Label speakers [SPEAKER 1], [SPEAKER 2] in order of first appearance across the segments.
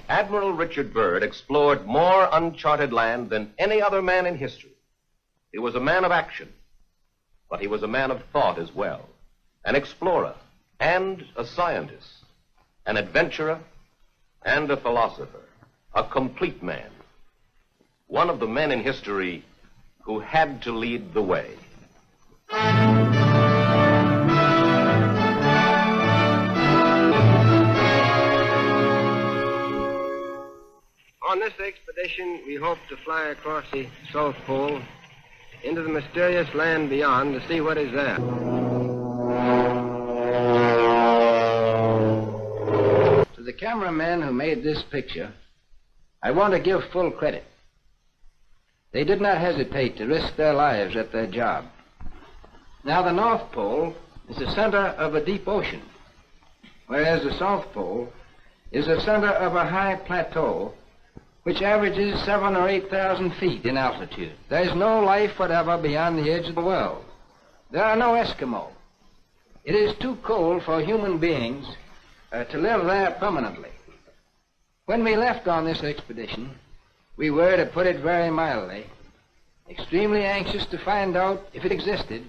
[SPEAKER 1] Admiral Richard Byrd explored more uncharted land than any other man in history. He was a man of action, but he was a man of thought as well, an explorer and a scientist, an adventurer and a philosopher, a complete man, one of the men in history who had to lead the way.
[SPEAKER 2] On this expedition, we hope to fly across the South Pole into the mysterious land beyond to see what is there. To the cameramen who made this picture, I want to give full credit. They did not hesitate to risk their lives at their job. Now, the North Pole is the center of a deep ocean, whereas the South Pole is the center of a high plateau which averages 7,000 or 8,000 feet in altitude. There is no life whatever beyond the edge of the world. There are no Eskimo. It is too cold for human beings to live there permanently. When we left on this expedition, we were, to put it very mildly, extremely anxious to find out if it existed.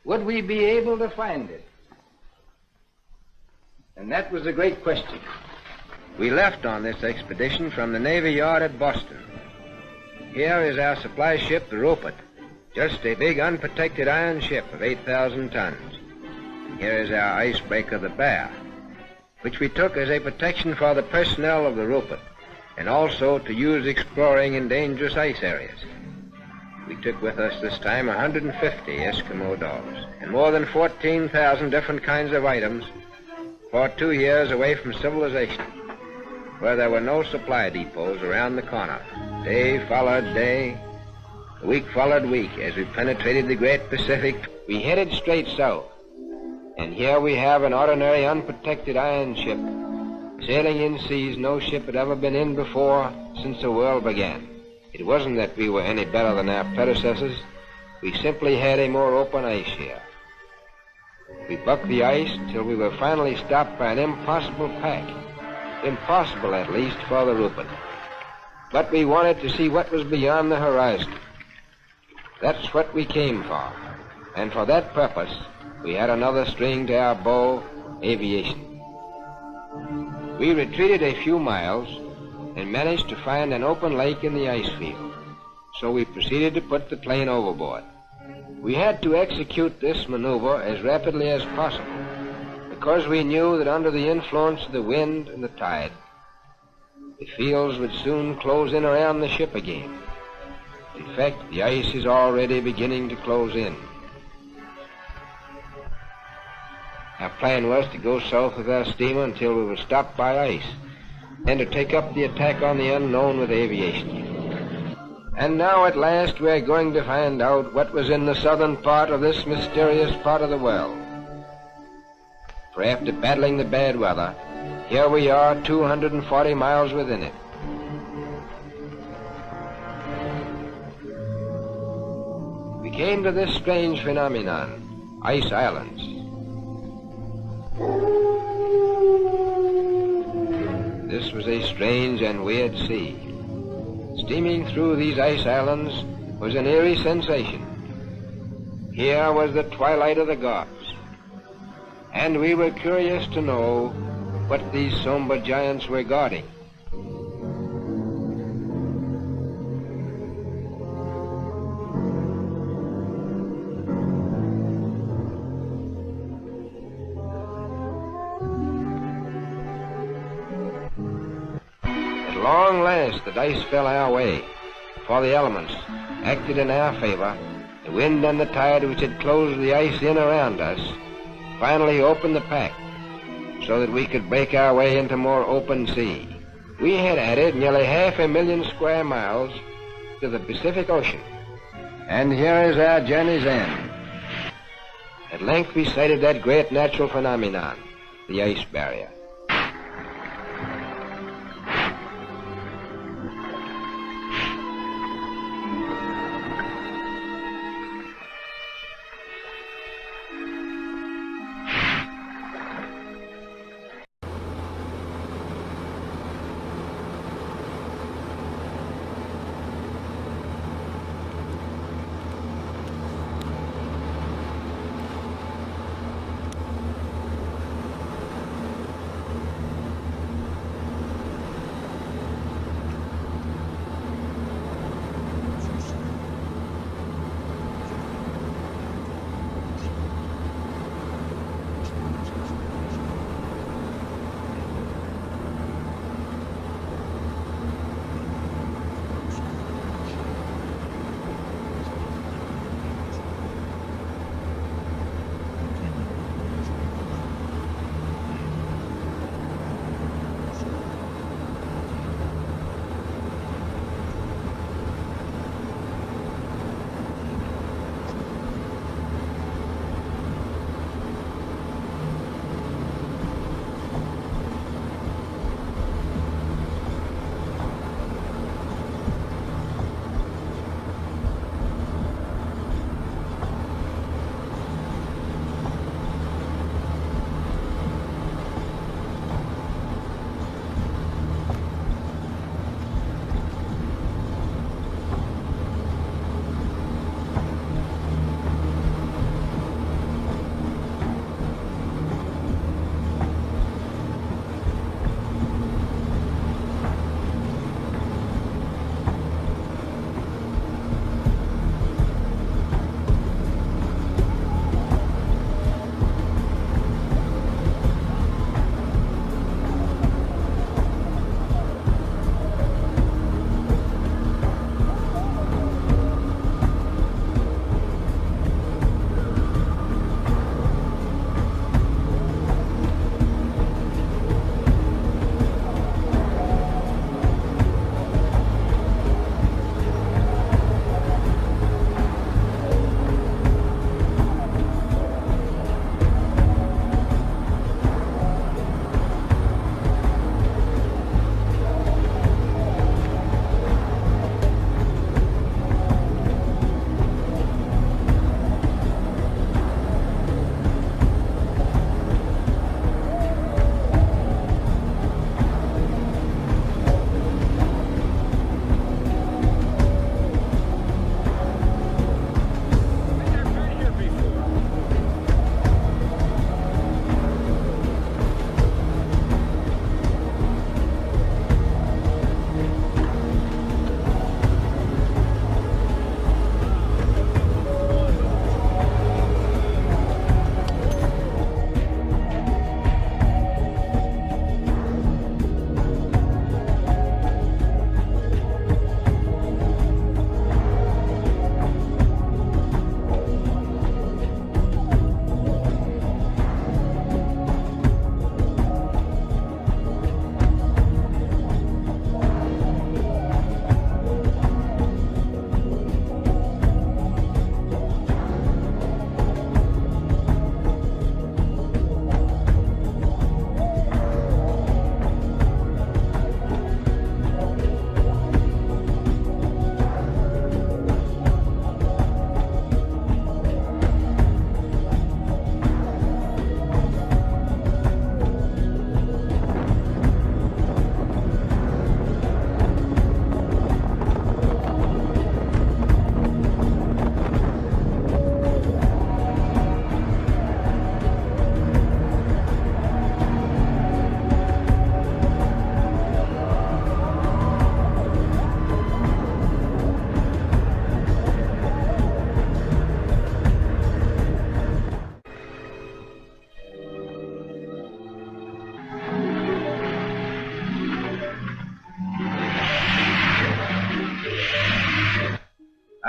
[SPEAKER 2] Would we be able to find it? And that was the great question. We left on this expedition from the Navy Yard at Boston. Here is our supply ship, the Rupert, just a big unprotected iron ship of 8,000 tons. And here is our icebreaker, the Bear, which we took as a protection for the personnel of the Rupert, and also to use exploring in dangerous ice areas. We took with us this time 150 Eskimo dogs and more than 14,000 different kinds of items for 2 years away from civilization, where there were no supply depots around the corner. Day followed day, week followed week, as we penetrated the great Pacific. We headed straight south, and here we have an ordinary unprotected iron ship, sailing in seas no ship had ever been in before since the world began. It wasn't that we were any better than our predecessors. We simply had a more open ice here. We bucked the ice until we were finally stopped by an impossible pack. Impossible, at least, for the Rupert. But we wanted to see what was beyond the horizon. That's what we came for. And for that purpose, we had another string to our bow, aviation. We retreated a few miles and managed to find an open lake in the ice field. So we proceeded to put the plane overboard. We had to execute this maneuver as rapidly as possible, because we knew that under the influence of the wind and the tide, the fields would soon close in around the ship again. In fact, the ice is already beginning to close in. Our plan was to go south with our steamer until we were stopped by ice, and to take up the attack on the unknown with aviation. And now at last we are going to find out what was in the southern part of this mysterious part of the world. For after battling the bad weather, here we are 240 miles within it. We came to this strange phenomenon, ice islands. This was a strange and weird sea. Steaming through these ice islands was an eerie sensation. Here was the twilight of the gods, and we were curious to know what these somber giants were guarding. At long last, the dice fell our way, for the elements acted in our favor. The wind and the tide, which had closed the ice in around us, finally opened the pack so that we could break our way into more open sea. We had added nearly 500,000 square miles to the Pacific Ocean. And here is our journey's end. At length we sighted that great natural phenomenon, the ice barrier.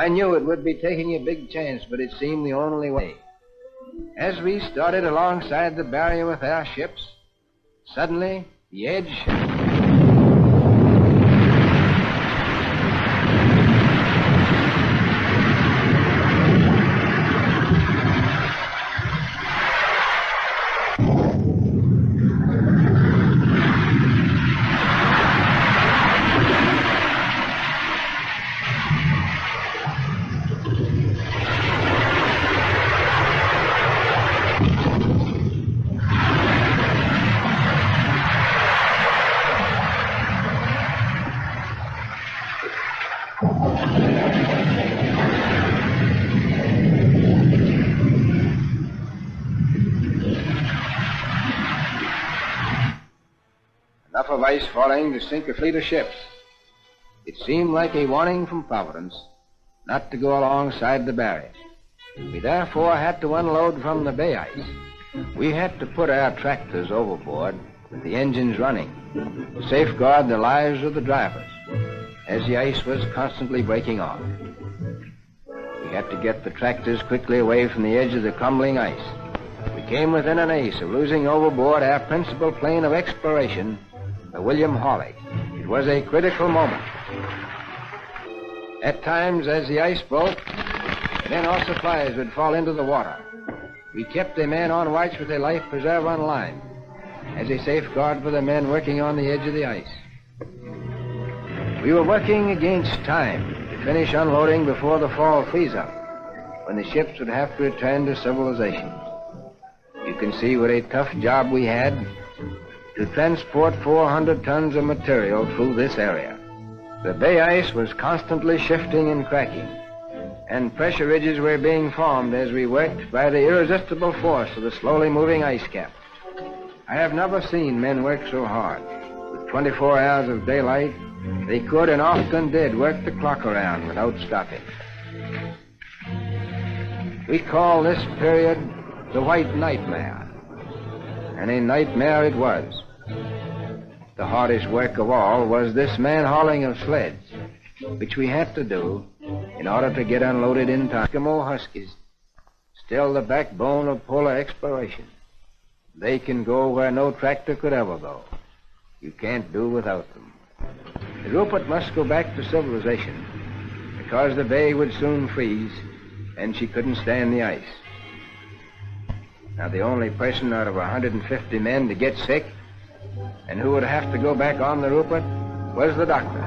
[SPEAKER 2] I knew it would be taking a big chance, but it seemed the only way. As we started alongside the barrier with our ships, suddenly the edge... Enough of ice falling to sink a fleet of ships. It seemed like a warning from Providence not to go alongside the barrier. We therefore had to unload from the bay ice. We had to put our tractors overboard with the engines running to safeguard the lives of the drivers as the ice was constantly breaking off. We had to get the tractors quickly away from the edge of the crumbling ice. We came within an ace of losing overboard our principal plane of exploration, the William Hawley. It was a critical moment. At times, as the ice broke, men or supplies would fall into the water. We kept a man on watch with a life preserver on line as a safeguard for the men working on the edge of the ice. We were working against time to finish unloading before the fall freeze-up, when the ships would have to return to civilization. You can see what a tough job we had to transport 400 tons of material through this area. The bay ice was constantly shifting and cracking, and pressure ridges were being formed as we worked by the irresistible force of the slowly moving ice cap. I have never seen men work so hard. With 24 hours of daylight, they could and often did work the clock around without stopping. We call this period the White Nightmare. And a nightmare it was. The hardest work of all was this man-hauling of sleds, which we had to do in order to get unloaded in time. Eskimo Huskies, still the backbone of polar exploration. They can go where no tractor could ever go. You can't do without them. The Rupert must go back to civilization because the bay would soon freeze and she couldn't stand the ice. Now, the only person out of 150 men to get sick and who would have to go back on the Rupert was the doctor.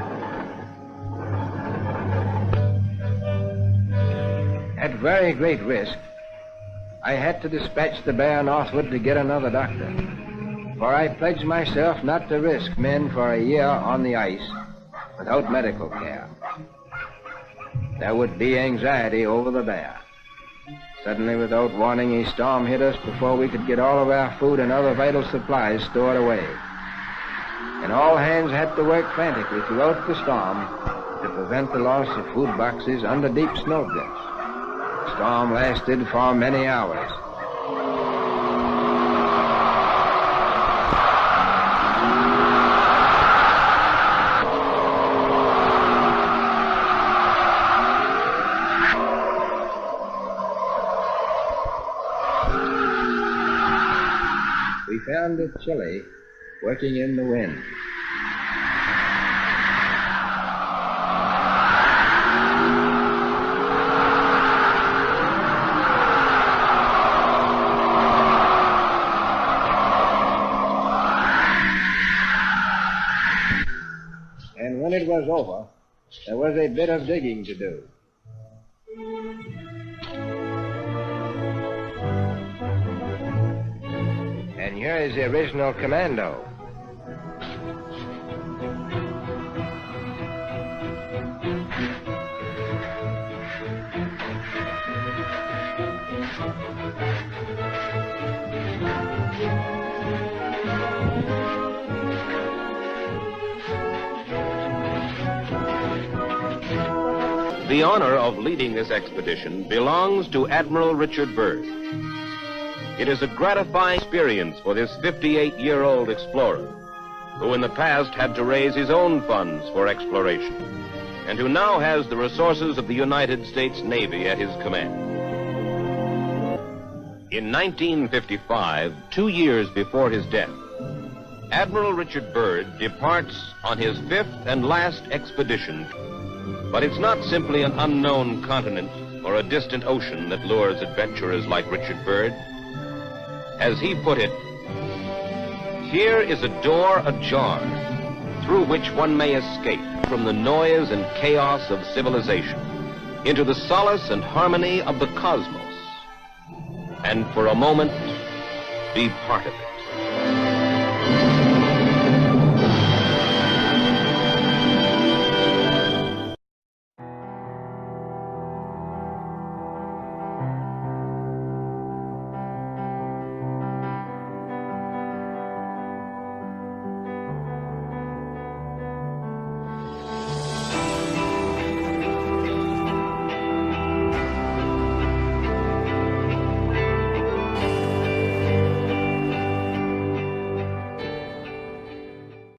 [SPEAKER 2] At very great risk, I had to dispatch the bear northward to get another doctor, for I pledged myself not to risk men for a year on the ice without medical care. There would be anxiety over the bear. Suddenly, without warning, a storm hit us before we could get all of our food and other vital supplies stored away. And all hands had to work frantically throughout the storm to prevent the loss of food boxes under deep snowdrifts. The storm lasted for many hours. We found it chilly, working in the wind. And when it was over, there was a bit of digging to do. And here is the original commando.
[SPEAKER 1] The honor of leading this expedition belongs to Admiral Richard Byrd. It is a gratifying experience for this 58-year-old explorer, who in the past had to raise his own funds for exploration. and who now has the resources of the United States Navy at his command. In 1955, 2 years before his death, Admiral Richard Byrd departs on his 5th and last expedition. But it's not simply an unknown continent or a distant ocean that lures adventurers like Richard Byrd. As he put it, here is a door ajar through which one may escape from the noise and chaos of civilization into the solace and harmony of the cosmos, and for a moment be part of it.